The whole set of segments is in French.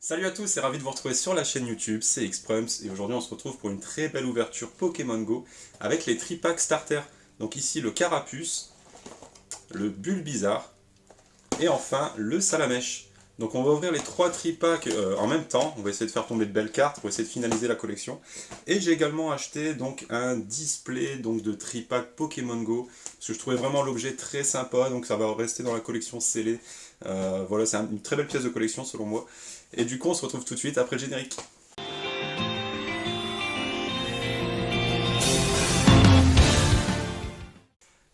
Salut à tous et ravi de vous retrouver sur la chaîne YouTube, c'est Xprums et aujourd'hui on se retrouve pour une très belle ouverture Pokémon Go avec les tripacks starter. Donc ici le Carapuce, le Bulbizarre et enfin le Salamèche. Donc on va ouvrir les trois tripacks en même temps, on va essayer de faire tomber de belles cartes pour essayer de finaliser la collection. Et j'ai également acheté donc un display donc, de tripack Pokémon Go parce que je trouvais vraiment l'objet très sympa, donc ça va rester dans la collection scellée. Voilà, c'est une très belle pièce de collection selon moi. Et du coup on se retrouve tout de suite après le générique.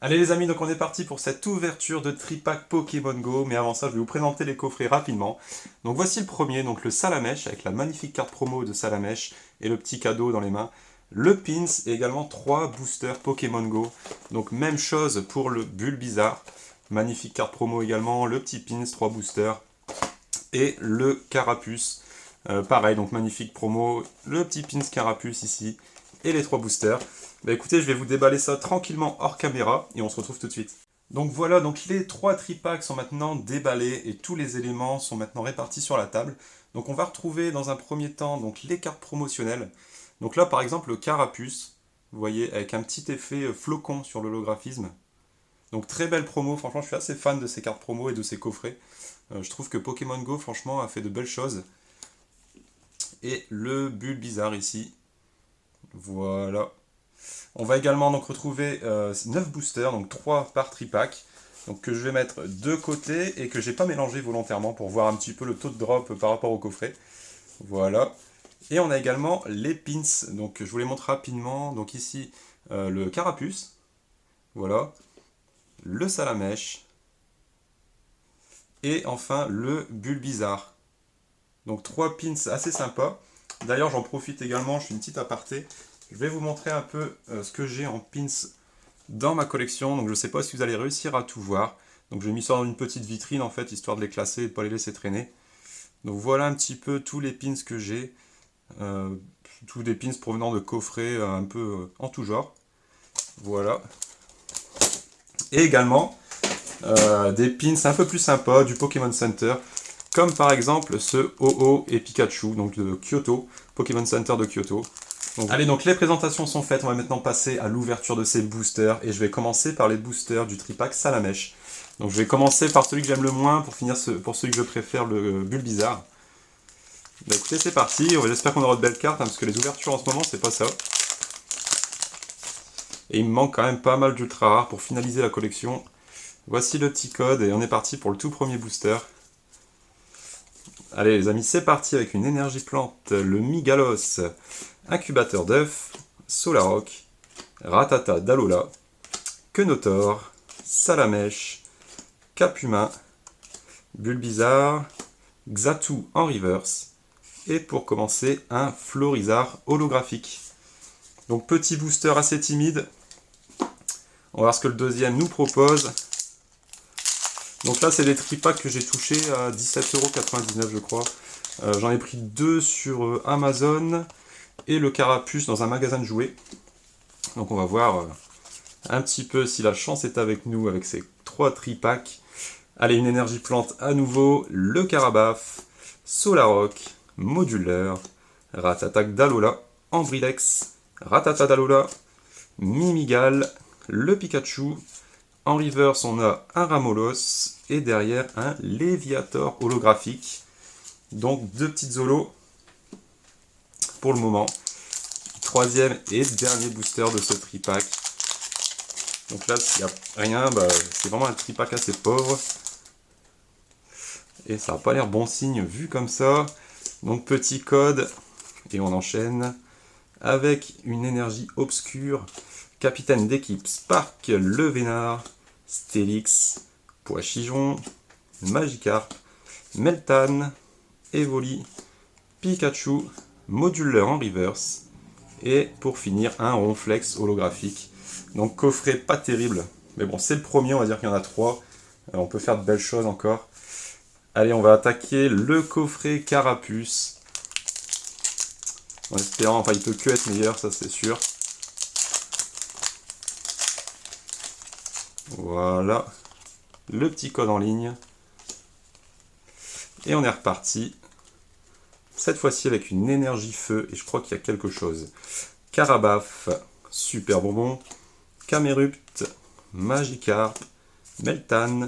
Allez les amis, donc on est parti pour cette ouverture de tripack Pokémon Go, mais avant ça je vais vous présenter les coffrets rapidement. Donc voici le premier, donc le Salamèche, avec la magnifique carte promo de Salamèche et le petit cadeau dans les mains. Le Pins et également 3 boosters Pokémon Go. Donc même chose pour le Bulbizarre, magnifique carte promo également, le petit Pins, 3 boosters. Et le Carapuce, pareil, donc magnifique promo, le petit Pins Carapuce ici, et les 3 boosters. Bah écoutez, je vais vous déballer ça tranquillement hors caméra et on se retrouve tout de suite. Donc voilà, donc les 3 tripacks sont maintenant déballés et tous les éléments sont maintenant répartis sur la table. Donc on va retrouver dans un premier temps donc les cartes promotionnelles. Donc là par exemple le Carapuce, vous voyez, avec un petit effet flocon sur l'holographisme. Donc très belle promo, franchement je suis assez fan de ces cartes promo et de ces coffrets. Je trouve que Pokémon Go franchement a fait de belles choses. Et le Bulbizarre ici, voilà. On va également donc retrouver 9 boosters, donc 3 par tripack, donc que je vais mettre de côté et que j'ai pas mélangé volontairement pour voir un petit peu le taux de drop par rapport au coffret. Voilà. Et on a également les pins, donc je vous les montre rapidement. Donc ici le Carapuce, voilà, le Salamèche et enfin le Bulbizarre. Donc 3 pins assez sympas. D'ailleurs j'en profite également, je fais une petite aparté. Je vais vous montrer un peu ce que j'ai en pins dans ma collection. Donc je ne sais pas si vous allez réussir à tout voir. Donc j'ai mis ça dans une petite vitrine en fait, histoire de les classer et de ne pas les laisser traîner. Donc voilà un petit peu tous les pins que j'ai. Euh, tous des pins provenant de coffrets un peu en tout genre. Voilà. Et également des pins un peu plus sympas du Pokémon Center. Comme par exemple ce Ho-Oh et Pikachu, donc de Kyoto, Pokémon Center de Kyoto. Donc, allez, donc les présentations sont faites, on va maintenant passer à l'ouverture de ces boosters, et je vais commencer par les boosters du tripack Salamèche. Donc je vais commencer par celui que j'aime le moins, pour finir pour celui que je préfère, le Bulbizarre. Bah écoutez, c'est parti, j'espère qu'on aura de belles cartes, hein, parce que les ouvertures en ce moment, c'est pas ça. Et il me manque quand même pas mal d'ultra rares pour finaliser la collection. Voici le petit code, et on est parti pour le tout premier booster. Allez les amis, c'est parti avec une énergie plante, le Migalos, incubateur d'œuf, Solaroc, Ratata d'Alola, Quenotor, Salamèche, Capuma, Bulbizarre, Xatu en reverse, et pour commencer un Florizarre holographique. Donc petit booster assez timide, on va voir ce que le deuxième nous propose. Donc là c'est des tripacks que j'ai touchés à 17,99€ je crois. J'en ai pris 2 sur Amazon et le Carapuce dans un magasin de jouets. Donc on va voir un petit peu si la chance est avec nous avec ces 3 tripacks. Allez, une énergie plante à nouveau, le Carabaf, Solaroc, Moduleur, Ratatak d'Alola, Ambrilex, Ratata d'Alola, Mimigal, le Pikachu. En reverse, on a un Ramolos et derrière un Léviator holographique. Donc 2 petites holos pour le moment. Troisième et dernier booster de ce tripack. Donc là, s'il n'y a rien, c'est vraiment un tripack assez pauvre. Et ça n'a pas l'air bon signe vu comme ça. Donc petit code, et on enchaîne avec une énergie obscure. Capitaine d'équipe Spark, Le Vénard, Stélix, Poichijon, Magikarp, Meltan, Evoli, Pikachu, Moduleur en reverse. Et pour finir, un Ronflex holographique. Donc coffret pas terrible. Mais bon, c'est le premier, on va dire qu'il y en a 3. On peut faire de belles choses encore. Allez, on va attaquer le coffret Carapuce. En espérant, enfin il peut que être meilleur, ça c'est sûr. Voilà. Le petit code en ligne. Et on est reparti Cette fois-ci avec une énergie feu, et je crois qu'il y a quelque chose. Carabaf, super bonbon. Camerupt, Magikarp, Meltan,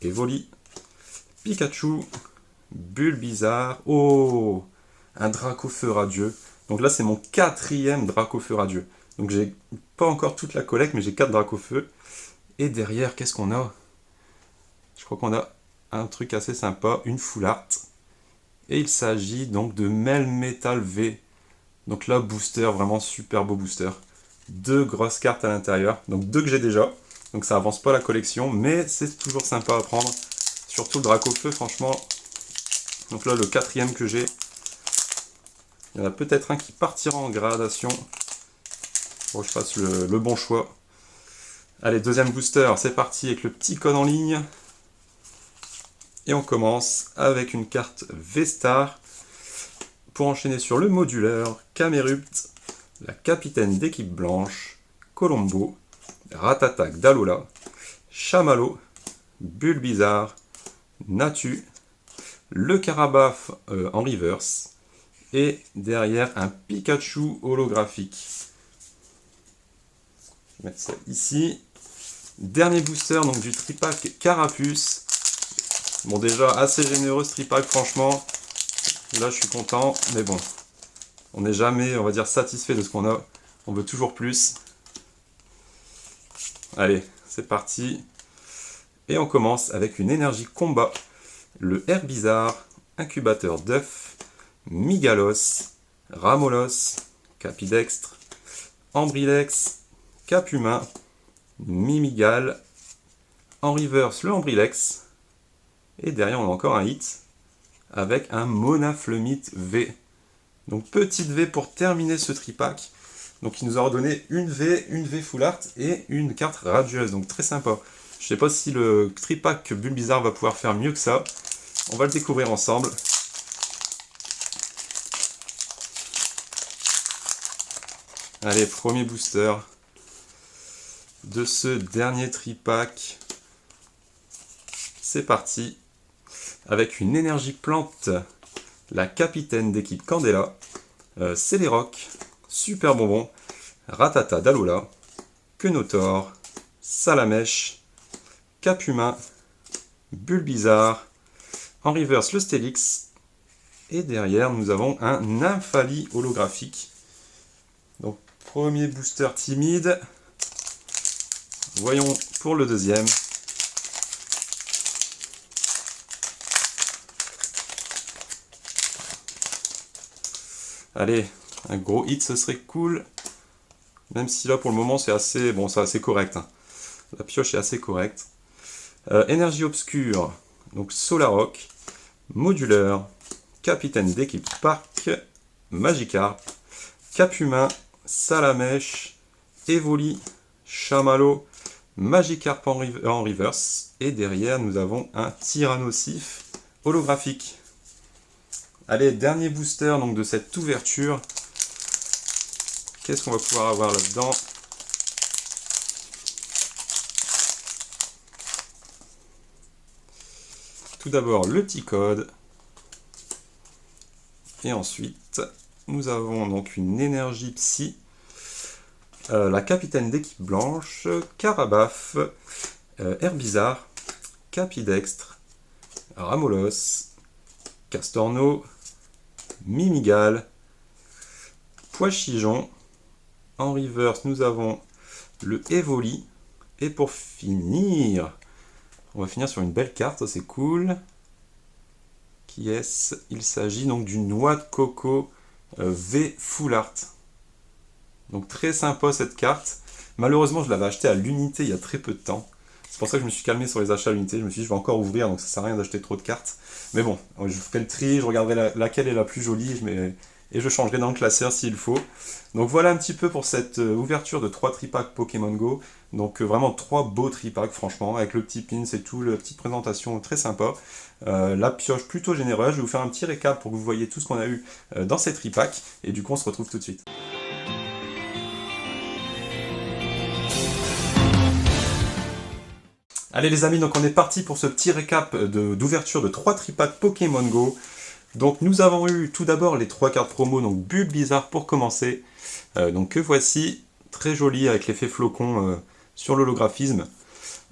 Evoli, Pikachu, Bulbizarre. Oh, un Dracofeu radieux. Donc là, c'est mon 4e Dracofeu radieux. Donc j'ai pas encore toute la collecte, mais j'ai 4 Dracofeu. Et derrière, qu'est-ce qu'on a? Je crois qu'on a un truc assez sympa, une Full Art. Et il s'agit donc de Melmetal V. Donc là, booster, vraiment super beau booster. 2 grosses cartes à l'intérieur, donc 2 que j'ai déjà. Donc ça avance pas la collection, mais c'est toujours sympa à prendre. Surtout le Dracofeu, franchement. Donc là, le 4e que j'ai. Il y en a peut-être un qui partira en gradation. Faut que je fasse le bon choix. Allez, 2e booster, c'est parti avec le petit code en ligne. Et on commence avec une carte V-Star. Pour enchaîner sur le modulaire, Camerupt, la capitaine d'équipe blanche, Colombo, Ratatak d'Alola, Chamallow, Bulbizarre, Natu, le Carabaf en reverse, et derrière un Pikachu holographique. Je vais mettre ça ici. Dernier booster donc du tripack Carapuce. Bon, déjà assez généreux ce tripack, franchement. Là je suis content, mais bon. On n'est jamais, on va dire, satisfait de ce qu'on a. On veut toujours plus. Allez, c'est parti. Et on commence avec une énergie combat. Le Herbizarre, Incubateur d'œuf, Migalos, Ramolos, Capidextre, Ambrilex, Capumain, Mimigal, en reverse le Ambrilex. Et derrière on a encore un hit avec un Monaflemite V. Donc petite V pour terminer ce tripack. Donc il nous aura donné une V Full Art et une carte radieuse. Donc très sympa. Je sais pas si le tripack Bulbizarre va pouvoir faire mieux que ça. On va le découvrir ensemble. Allez, premier booster de ce dernier tripack. C'est parti. Avec une énergie plante, la capitaine d'équipe Candela, Céléroc, Super Bonbon, Ratata d'Alola, Quenotor, Salamèche, Capumain, Bulbizarre, en reverse le Stélix, et derrière nous avons un Nymphali holographique. Donc premier booster timide. Voyons pour le deuxième. Allez, un gros hit, ce serait cool. Même si là, pour le moment, c'est assez, bon, c'est assez correct. Hein. La pioche est assez correcte. Énergie obscure, donc Solaroc, Moduleur, Capitaine d'équipe Parc, Magikarp, Capumain, Salamèche, Evoli, Chamallow, Magikarp en reverse. Et derrière, nous avons un Tyrannosif holographique. Allez, dernier booster donc, de cette ouverture. Qu'est-ce qu'on va pouvoir avoir là-dedans? Tout d'abord le petit code. Et ensuite, nous avons donc une énergie psy. La capitaine d'équipe blanche, Carabaf, Herbizarre, Capidextre, Ramolos, Castorno, Mimigal, Poichijon. En reverse, nous avons le Evoli. Et pour finir, on va finir sur une belle carte, c'est cool. Qui est-ce? Il s'agit donc d'une noix de coco V Full Art. Donc très sympa cette carte. Malheureusement, je l'avais acheté à l'unité il y a très peu de temps. C'est pour ça que je me suis calmé sur les achats à l'unité. Je me suis dit, je vais encore ouvrir, donc ça sert à rien d'acheter trop de cartes. Mais bon, je ferai le tri, je regarderai laquelle est la plus jolie et je changerai dans le classeur s'il faut. Donc voilà un petit peu pour cette ouverture de 3 tripacks Pokémon Go. Donc vraiment 3 beaux tripacks, franchement, avec le petit pin, c'est tout, la petite présentation très sympa. La pioche plutôt généreuse. Je vais vous faire un petit récap pour que vous voyez tout ce qu'on a eu dans ces tripacks. Et du coup, on se retrouve tout de suite. Allez les amis, donc on est parti pour ce petit récap d'ouverture de 3 tripacks Pokémon Go. Donc nous avons eu tout d'abord les 3 cartes promo, donc Bulle Bizarre pour commencer. Donc que voici, très joli avec l'effet flocon sur l'holographisme.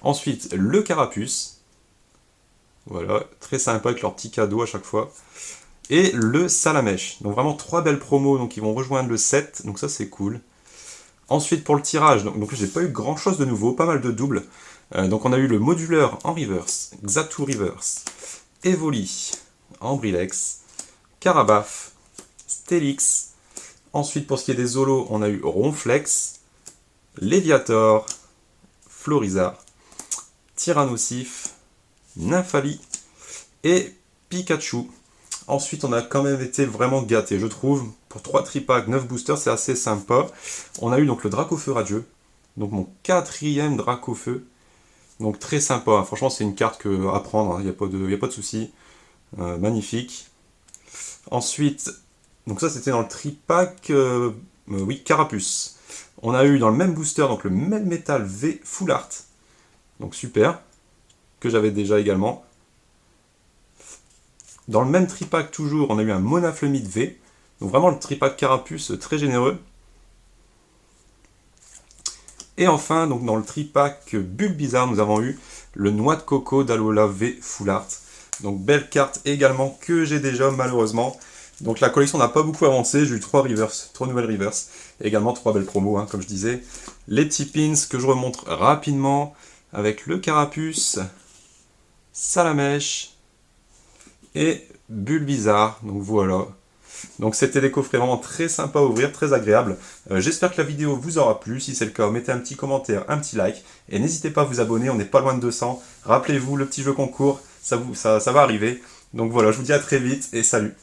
Ensuite le Carapuce. Voilà, très sympa avec leur petit cadeau à chaque fois. Et le Salamèche. Donc vraiment 3 belles promos donc qui vont rejoindre le set, donc ça c'est cool. Ensuite pour le tirage, donc j'ai pas eu grand chose de nouveau, pas mal de doubles. Donc on a eu le moduleur en reverse, Xatu reverse, Evoli en Brilex, Carabaf, Stélix. Ensuite pour ce qui est des holos, on a eu Ronflex, Léviator, Florizard, Tyrannosif, Nymphali et Pikachu. Ensuite, on a quand même été vraiment gâtés, je trouve. Pour 3 tripacks, 9 boosters, c'est assez sympa. On a eu donc le Dracofeu Radieux. Donc mon 4e Dracofeu. Donc très sympa. Hein. Franchement, c'est une carte à prendre. Il n'y a pas de souci. Magnifique. Ensuite, donc ça c'était dans le tripack. Oui, Carapuce. On a eu dans le même booster, donc le Melmetal V Full Art. Donc super. Que j'avais déjà également. Dans le même tripack toujours, on a eu un Monaflemite V. Donc vraiment le tripack Carapuce très généreux. Et enfin, donc dans le tripack Bulle Bizarre, nous avons eu le Noix de Coco d'Alola V Full Art. Donc belle carte également que j'ai déjà malheureusement. Donc la collection n'a pas beaucoup avancé, j'ai eu 3 nouvelles reverse. Et également 3 belles promos, hein, comme je disais. Les petits pins que je remonte rapidement avec le Carapuce, Salamèche et Bulle Bizarre. Donc voilà. Donc c'était des coffrets vraiment très sympas à ouvrir, très agréables. J'espère que la vidéo vous aura plu. Si c'est le cas, mettez un petit commentaire, un petit like. Et n'hésitez pas à vous abonner, on n'est pas loin de 200. Rappelez-vous, le petit jeu concours, ça va arriver. Donc voilà, je vous dis à très vite et salut.